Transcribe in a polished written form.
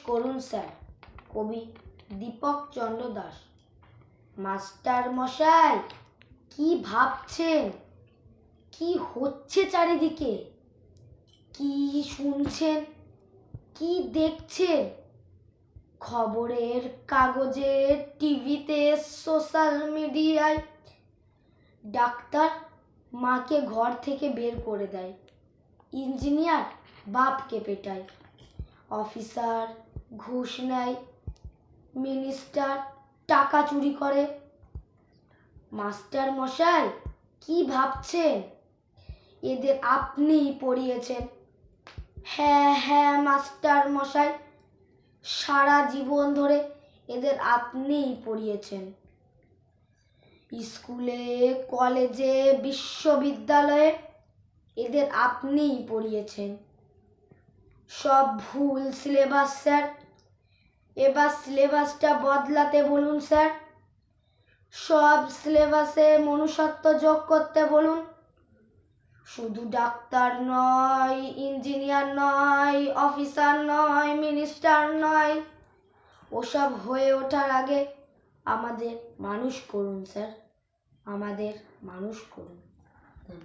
করুন স্যার। কবি দীপক চন্দ্র দাস। মাস্টার মশাই, কি ভাবছেন? কি হচ্ছে চারিদিকে? কি শুনছেন? কি দেখছেন? খবরের কাগজে, টিভিতে, সোশ্যাল মিডিয়ায় ডাক্তার মাকে ঘর থেকে বের করে দেয়, ইঞ্জিনিয়ার বাপকে পেটায়, অফিসার ঘুষ নেয়, মিনিস্টার টাকা চুরি করে। মাস্টার মশাই, কি ভাবছেন? এদের আপনিই পড়িয়েছেন। হ্যাঁ মাস্টার মশাই, সারা জীবন ধরে এদের আপনিই পড়িয়েছেন। স্কুলে, কলেজে, বিশ্ববিদ্যালয়ে এদের আপনিই পড়িয়েছেন। সব ভুল সিলেবাস স্যার। এবার সিলেবাসটা বদলাতে বলুন স্যার। সব সিলেবাসে মনুষ্যত্ব যোগ করতে বলুন। শুধু ডাক্তার নয়, ইঞ্জিনিয়ার নয়, অফিসার নয়, মিনিস্টার নয়, ওসব হয়ে ওঠার আগে আমাদের মানুষ করুন স্যার, আমাদের মানুষ করুন।